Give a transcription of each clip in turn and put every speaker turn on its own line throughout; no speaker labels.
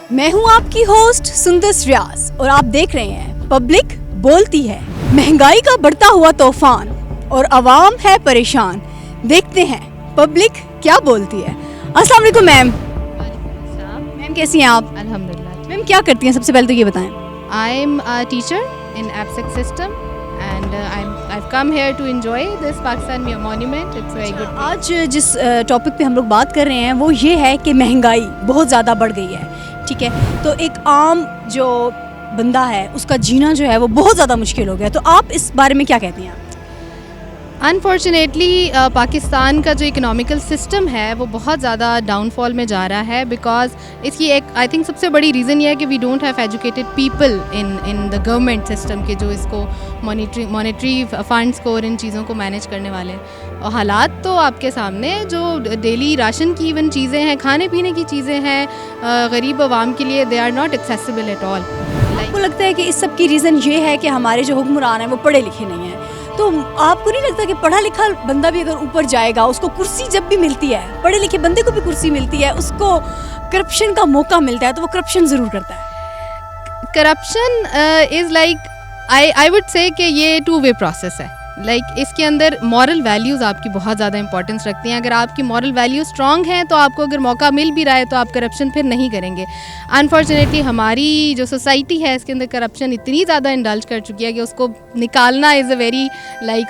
मैं हूं आपकी होस्ट सुंदर रियाज और आप देख रहे हैं पब्लिक बोलती है। महंगाई का बढ़ता हुआ तूफान और आवाम है परेशान। देखते हैं पब्लिक क्या बोलती है। अस्सलाम वालेकुम मैम। मैम कैसी हैं आप?
अल्हम्दुलिल्लाह।
मैम क्या करती हैं, सबसे पहले तो ये बताएं।
I am a teacher in APSEC system and I've come here to enjoy this Pakistan Monument. It's very good.
आज जिस टॉपिक पे हम लोग बात कर रहे हैं वो ये है कि महंगाई बहुत ज़्यादा बढ़ गई है, ठीक है। तो एक आम जो बंदा है उसका जीना जो है वो बहुत ज़्यादा मुश्किल हो गया। तो आप इस बारे में क्या कहती हैं?
अनफॉर्चुनेटली पाकिस्तान का जो इकोनॉमिकल सिस्टम है वो बहुत ज़्यादा डाउनफॉल में जा रहा है बिकॉज इसकी एक आई थिंक सबसे बड़ी रीज़न ये है कि we don't have educated people in the government system के जो इसको मॉनेटरी फंड्स को और इन चीज़ों को मैनेज करने वाले हैं। और हालात तो आपके सामने जो डेली राशन की इवन चीज़ें हैं, खाने पीने की चीज़ें हैं, गरीब आवाम के लिए they are not accessible at all.
आपको लगता है कि इस सब की रीज़न ये है कि हमारे जो हुक्मरान हैं वो पढ़े लिखे नहीं हैं? तो आपको नहीं लगता कि पढ़ा लिखा बंदा भी अगर ऊपर जाएगा, उसको कुर्सी जब भी मिलती है, पढ़े लिखे बंदे को भी कुर्सी मिलती है, उसको करप्शन का मौका मिलता है तो वो करप्शन ज़रूर करता है?
Corruption is like I would say कि ये टू वे प्रोसेस है। इसके अंदर मॉरल वैल्यूज़ आपकी बहुत ज़्यादा इंपॉर्टेंस रखती हैं। अगर आपकी मॉरल वैल्यू स्ट्रॉन्ग हैं तो आपको अगर मौका मिल भी रहा है तो आप करप्शन फिर नहीं करेंगे। अनफॉर्चुनेटली हमारी जो सोसाइटी है इसके अंदर करप्शन इतनी ज़्यादा इंडल्ज कर चुकी है कि उसको निकालना इज़ अ वेरी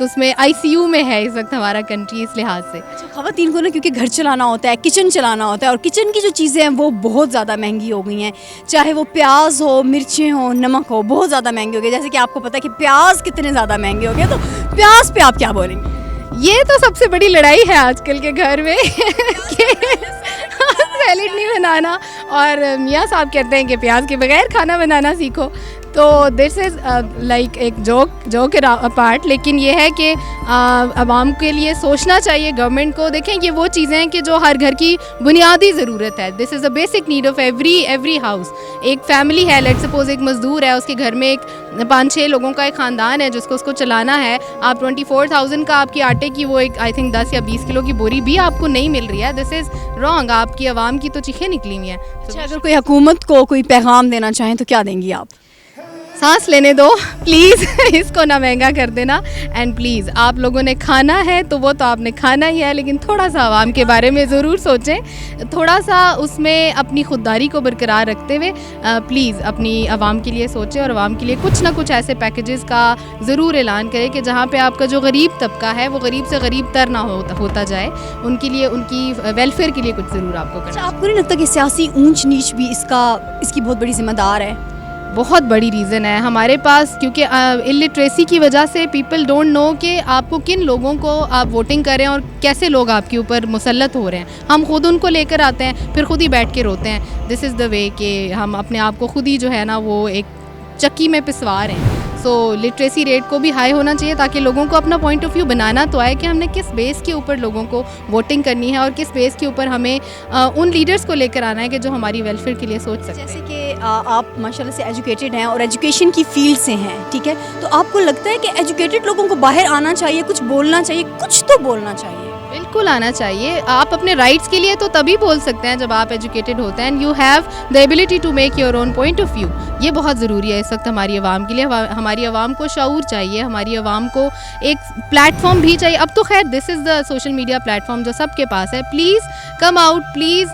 उसमें ICU में है इस वक्त हमारा कंट्री इस लिहाज से।
ख़वातीन को ना क्योंकि घर चलाना होता है, किचन चलाना होता है और किचन की जो चीज़ें हैं वो बहुत ज़्यादा महंगी हो गई हैं। चाहे वो प्याज हो, मिर्चें हो, नमक हो, बहुत ज़्यादा महंगे हो गए। जैसे कि आपको पता है कि प्याज कितने ज़्यादा महंगे हो गए, तो प्याज पे आप क्या बोलेंगे?
ये तो सबसे बड़ी लड़ाई है आजकल के घर में कि सैलेड नहीं बनाना और मियाँ साहब कहते हैं कि प्याज के बगैर खाना बनाना सीखो। तो दिस इज़ लाइक एक जोक अपार्ट, लेकिन ये है कि आवाम के लिए सोचना चाहिए गवर्नमेंट को। देखें ये वो चीज़ें हैं कि जो हर घर की बुनियादी ज़रूरत है। This is a basic need of every house. एक फैमिली है, लेट्स सपोज एक मज़दूर है, उसके घर में एक 5-6 लोगों का एक ख़ानदान है जिसको उसको चलाना है। आप 24,000 का आपकी आटे की वो एक आई थिंक 10 या 20 किलो की बोरी भी आपको नहीं मिल रही है। This is wrong. आपकी आवाम की तो चीखें निकली हुई हैं।
अच्छा, अगर कोई हुकूमत को कोई पैगाम देना चाहें तो क्या देंगी आप?
सांस लेने दो प्लीज़, इसको ना महंगा कर देना। एंड प्लीज़ आप लोगों ने खाना है तो वो तो आपने खाना ही है, लेकिन थोड़ा सा आवाम के बारे में ज़रूर सोचें। थोड़ा सा उसमें अपनी खुददारी को बरकरार रखते हुए प्लीज़ अपनी आवाम के लिए सोचें और आवाम के लिए कुछ ना कुछ ऐसे पैकेजेस का ज़रूर ऐलान करें कि जहाँ पे आपका जो गरीब तबका है वो गरीब से गरीब तर ना होता जाए। उनके लिए उनकी वेलफेयर के लिए कुछ ज़रूर आपको करना।
आपको नहीं लगता कि सियासी ऊंच नीच भी इसकी बहुत बड़ी जिम्मेदार है?
बहुत बड़ी रीज़न है हमारे पास, क्योंकि इलिटरेसी की वजह से पीपल डोंट नो कि आपको किन लोगों को आप वोटिंग करें और कैसे लोग आपके ऊपर मुसल्लत हो रहे हैं। हम खुद उनको लेकर आते हैं, फिर खुद ही बैठ के रोते हैं। दिस इज़ द वे कि हम अपने आप को खुद ही जो है ना वो एक चक्की में पिसवा रहे हैं। सो लिटरेसी रेट को भी हाई होना चाहिए ताकि लोगों को अपना पॉइंट ऑफ व्यू बनाना तो आए कि हमने किस बेस के ऊपर लोगों को वोटिंग करनी है और किस बेस के ऊपर हमें उन लीडर्स को लेकर आना है कि जो हमारी वेलफेयर के लिए सोच सकते हैं।
जैसे कि आप माशाल्लाह से एजुकेटेड हैं और एजुकेशन की फील्ड से हैं, ठीक है, तो आपको लगता है कि एजुकेटेड लोगों को बाहर आना चाहिए, कुछ बोलना चाहिए, कुछ तो बोलना चाहिए?
बिल्कुल आना चाहिए। आप अपने राइट्स के लिए तो तभी बोल सकते हैं जब आप एजुकेटेड होते हैं। You have the ability to make your own point of view. ये बहुत ज़रूरी है इस वक्त हमारी आवाम के लिए। हमारी आवाम को शऊर चाहिए, हमारी आवाम को एक प्लेटफॉर्म भी चाहिए। अब तो खैर this is the social media platform जो सबके पास है। Please come out, please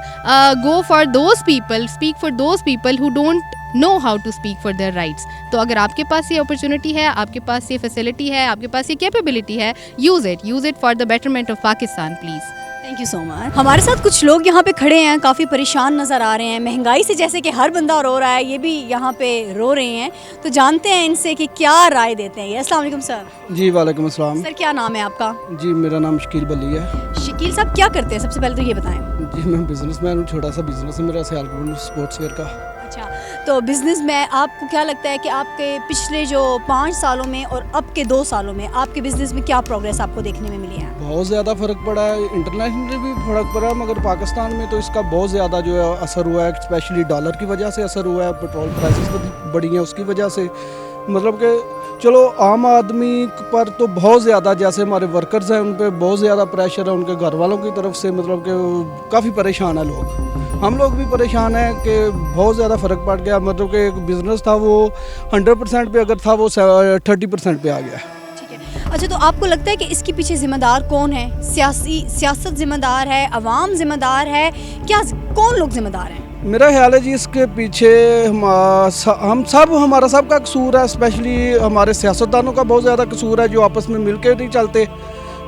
go for those people, speak for those people who don't know how to speak for their rights. तो अगर आपके पास ये अपॉर्चुनिटी है, आपके पास ये फैसिलिटी है, आपके पास ये कैपेबिलिटी है, use it for the betterment of Pakistan please.
Thank you so much. हमारे साथ कुछ लोग यहाँ पे खड़े हैं, काफ़ी परेशान नज़र आ रहे हैं महंगाई से। जैसे कि हर बंदा रो रहा है, ये भी यहाँ पे रो रहे हैं। तो जानते हैं इनसे कि क्या राय देते हैं ये। अस्सलाम वालेकुम सर।
जी वालेकुम अस्सलाम।
सर क्या नाम है आपका?
जी मेरा नाम शकील बली है।
शकील साहब क्या करते हैं, सबसे पहले तो ये बताएं।
जी मैं बिजनेसमैन हूँ, छोटा सा बिजनेस है मेरा सियालकोट स्पोर्ट्स वेयर का।
अच्छा, तो बिज़नेस में आपको क्या लगता है कि आपके पिछले जो 5 सालों में और अब के 2 सालों में आपके बिज़नेस में क्या प्रोग्रेस आपको देखने में मिली है?
बहुत ज़्यादा फ़र्क पड़ा है, इंटरनेशनली भी फ़र्क पड़ा है, मगर पाकिस्तान में तो इसका बहुत ज़्यादा जो है असर हुआ है। स्पेशली डॉलर की वजह से असर हुआ है, पेट्रोल प्राइसेस बढ़ी हैं उसकी वजह से। मतलब कि चलो आम आदमी पर तो बहुत ज़्यादा, जैसे हमारे वर्कर्स हैं उन पे बहुत ज़्यादा प्रेशर है उनके घर वालों की तरफ से, मतलब कि काफ़ी परेशान है लोग। हम लोग भी परेशान हैं कि बहुत ज़्यादा फ़र्क पड़ गया। मतलब कि एक बिज़नेस था वो 100% पे अगर था वो 30% पे आ गया।
ठीक है, अच्छा तो आपको लगता है कि इसके पीछे ज़िम्मेदार कौन है? सियासत ज़िम्मेदार है, अवाम ज़िम्मेदार है, क्या कौन लोग ज़िम्मेदार हैं?
मेरा ख्याल है जी इसके पीछे हम सब, हमारा सब का कसूर है। स्पेशली हमारे सियासतदानों का बहुत ज़्यादा कसूर है जो आपस में मिल के नहीं चलते।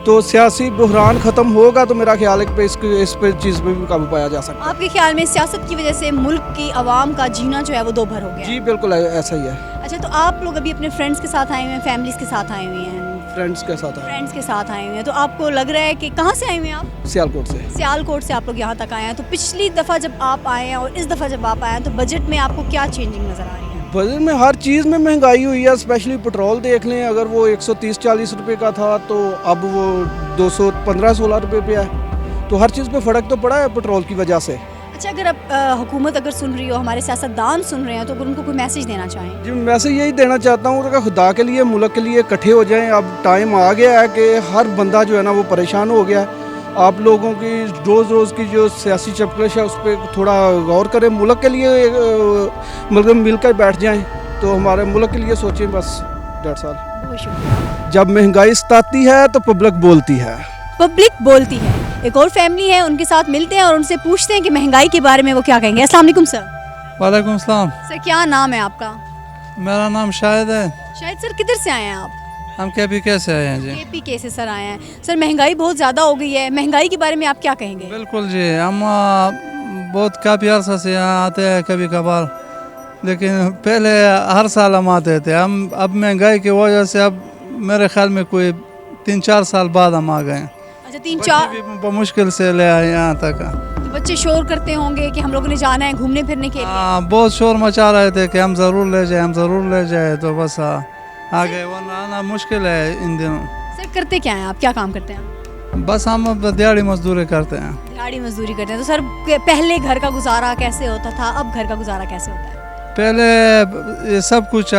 तो सियासी बहरान ख़त्म होगा तो मेरा ख्याल है कि इस पे चीज़ पे भी काबू पाया जा सकता है।
आपके ख्याल में सियासत की वजह से मुल्क की आवाम का जीना जो है वो दो भर हो गया है?
जी बिल्कुल ऐसा ही है।
अच्छा तो आप लोग अभी अपने फ्रेंड्स के साथ आए हुए हैं, फैमिलीज के साथ आए हुए हैं?
फ्रेंड्स के साथ आए,
फ्रेंड्स के साथ आए हुए हैं। तो आपको लग रहा है कि कहाँ से आए हुए हैं आप?
सियालकोट से।
सियालकोट से आप लोग यहाँ तक आए हैं। तो पिछली दफ़ा जब आप आए हैं और इस दफ़ा जब आप आए हैं तो बजट में आपको क्या चेंजिंग नज़र आ रही है?
बजट में हर चीज़ में महंगाई हुई है। स्पेशली पेट्रोल देख लें, अगर वो 130-40 रुपये का था तो अब वो 215-16 रुपये पे है। तो हर चीज़ पे फ़र्क तो पड़ा है पेट्रोल की वजह से।
अच्छा अगर अब हुकूमत अगर सुन रही हो, हमारे सियासतदान सुन रहे हैं, तो अगर उनको कोई मैसेज देना चाहें?
जी मैसेज यही देना चाहता हूँ कि खुदा के लिए, मुल्क के लिए इकट्ठे हो जाएं। अब टाइम आ गया है कि हर बंदा जो है ना वो परेशान हो गया है। आप लोगों की रोज़ रोज़ की जो सियासी चपकश है उस पर थोड़ा गौर करें। मुल्क के लिए मतलब मिल कर बैठ जाएँ तो हमारे मुल्क के लिए सोचें बस। 1.5 साल।
बहुत शुक्रिया।
जब महंगाई सताती है तो पब्लिक बोलती है।
पब्लिक बोलती है। एक और फैमिली है, उनके साथ मिलते हैं और उनसे पूछते हैं कि महंगाई के बारे में वो क्या कहेंगे। अस्सलाम वालेकुम सर।
वालेकुम सलाम।
सर क्या नाम है आपका?
मेरा नाम शाहिद है।
शायद सर किधर से आए हैं आप?
हम केपी कैसे आए हैं जी?
केपी के से सर आए हैं। सर महंगाई बहुत ज़्यादा हो गई है, महंगाई के बारे में आप क्या कहेंगे?
बिल्कुल जी, हम बहुत काफ़ी अर्सा से यहाँ आते हैं कभी कभार, लेकिन पहले हर साल हम आते थे। हम अब महंगाई की वजह से अब मेरे ख्याल में कोई 3-4 साल बाद हम आ गए।
अच्छा 3-4
भी मुश्किल से ले आए यहाँ तक।
तो बच्चे शोर करते होंगे कि हम लोगों ने जाना है घूमने फिरने के लिए।
हाँ, बहुत शोर मचा रहे थे कि हम ज़रूर ले जाए, हम ज़रूर ले जाए। तो बस आ गए, वरना आना मुश्किल है इन दिनों।
सर करते क्या हैं आप, क्या काम करते हैं?
बस हम अब दिहाड़ी मजदूरी करते हैं।
दिहाड़ी मजदूरी करते हैं। तो सर पहले घर का गुजारा कैसे होता था, अब घर का गुजारा कैसे होता है?
पहले ये सब कुछ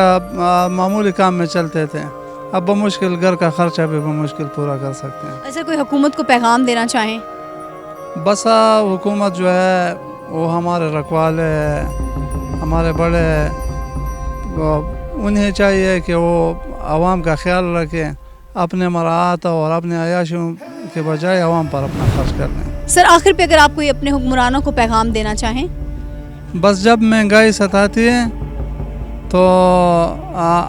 मामूली काम में चलते थे, अब बमुश्किल घर का खर्चा भी बमुश्किल पूरा कर सकते हैं।
अच्छा कोई हुकूमत को पैगाम देना चाहें?
बस हुकूमत जो है वो हमारे रखवाले है, हमारे बड़े हैं, वो उन्हें चाहिए कि वो आवाम का ख्याल रखें, अपने मराहत और अपने अयाशियों के बजाय आवाम पर अपना खर्च कर लें।
सर आखिर पे अगर आप कोई अपने हुक्मरानों को पैगाम देना चाहें?
बस जब महंगाई सताती है तो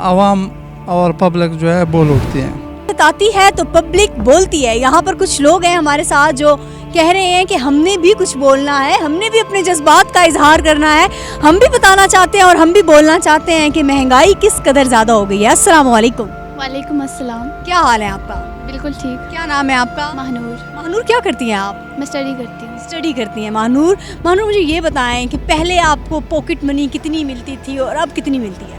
आवाम और पब्लिक जो है बोल उठती है।
सताती है तो पब्लिक बोलती है। यहाँ पर कुछ लोग हैं हमारे साथ जो कह रहे हैं कि हमने भी कुछ बोलना है, हमने भी अपने जज्बात का इजहार करना है, हम भी बताना चाहते हैं और हम भी बोलना चाहते हैं कि महंगाई किस कदर ज़्यादा हो गई है। अस्सलाम वालेकुम।
वालेकुम अस्सलाम।
क्या हाल है आपका?
बिल्कुल ठीक।
क्या नाम है आपका?
महानूर।
महानूर क्या करती हैं आप?
मैं स्टडी करती हूँ।
स्टडी करती हैं महानूर। महानूर मुझे ये बताएं कि पहले आपको पॉकेट मनी कितनी मिलती थी और अब कितनी मिलती है?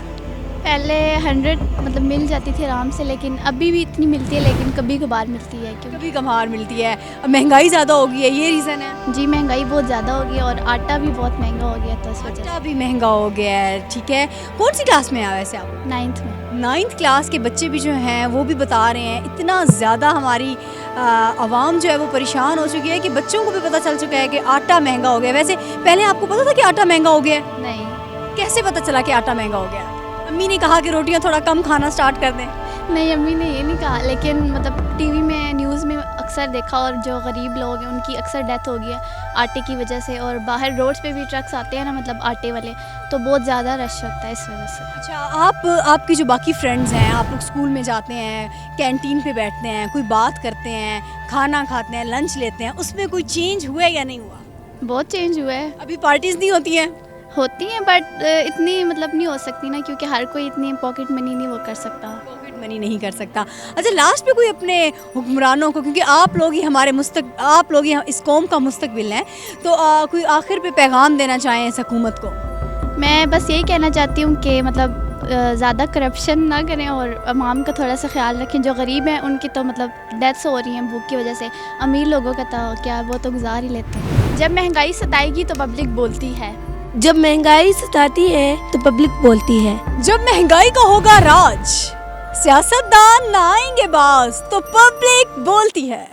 पहले 100 मतलब मिल जाती थी आराम से, लेकिन अभी भी इतनी मिलती है, लेकिन कभी कभार मिलती है। क्योंकि
कभी कभार मिलती है। अब महंगाई ज़्यादा हो गई है, ये रीज़न है?
जी महंगाई बहुत ज़्यादा हो गई है और आटा भी बहुत महंगा हो गया तो इस वजह
आटा भी महंगा हो गया है। ठीक है, कौन सी क्लास में है वैसे आप?
से 9th में।
9th क्लास के बच्चे भी जो हैं वो भी बता रहे हैं इतना ज़्यादा हमारी आवाम जो है वो परेशान हो चुकी है कि बच्चों को भी पता चल चुका है कि आटा महंगा हो गया। वैसे पहले आपको पता था कि आटा महंगा हो गया है?
नहीं।
कैसे पता चला कि आटा महंगा हो गया? अम्मी ने कहा कि रोटियां थोड़ा कम खाना स्टार्ट कर दें।
नहीं अम्मी ने ये नहीं कहा, लेकिन मतलब टीवी में न्यूज़ में अक्सर देखा, और जो गरीब लोग हैं उनकी अक्सर डेथ हो गई है आटे की वजह से। और बाहर रोड्स पे भी ट्रक्स आते हैं ना, मतलब आटे वाले, तो बहुत ज़्यादा रश होता है इस वजह से।
अच्छा आपकी जो बाकी फ्रेंड्स हैं, आप लोग स्कूल में जाते हैं, कैंटीन पे बैठते हैं, कोई बात करते हैं, खाना खाते हैं, लंच लेते हैं, उसमें कोई चेंज हुआ है या नहीं हुआ?
बहुत चेंज हुआ है।
अभी पार्टीज़ नहीं होती हैं?
होती हैं बट इतनी मतलब नहीं हो सकती ना, क्योंकि हर कोई इतनी पॉकेट मनी नहीं वो कर सकता।
पॉकेट मनी नहीं कर सकता। अच्छा लास्ट पे कोई अपने हुक्मरानों को, क्योंकि आप लोग ही हमारे आप लोग ही इस कौम का मुस्तकबिल हैं, तो कोई आखिर पे पैगाम देना चाहें इस हुकूमत को?
मैं बस यही कहना चाहती हूँ कि मतलब ज़्यादा करप्शन ना करें और अवाम का थोड़ा सा ख्याल रखें। जो गरीब हैं उनकी तो मतलब डेथ्स हो रही हैं भूख की वजह से, अमीर लोगों का तो क्या वो तो गुजार ही लेते हैं। जब महंगाई सताएगी तो पब्लिक बोलती है,
جب مہنگائی ستاتی ہے تو پبلک بولتی ہے.
جب مہنگائی کا ہوگا راج، سیاستدان نہ آئیں گے باز تو پبلک بولتی ہے.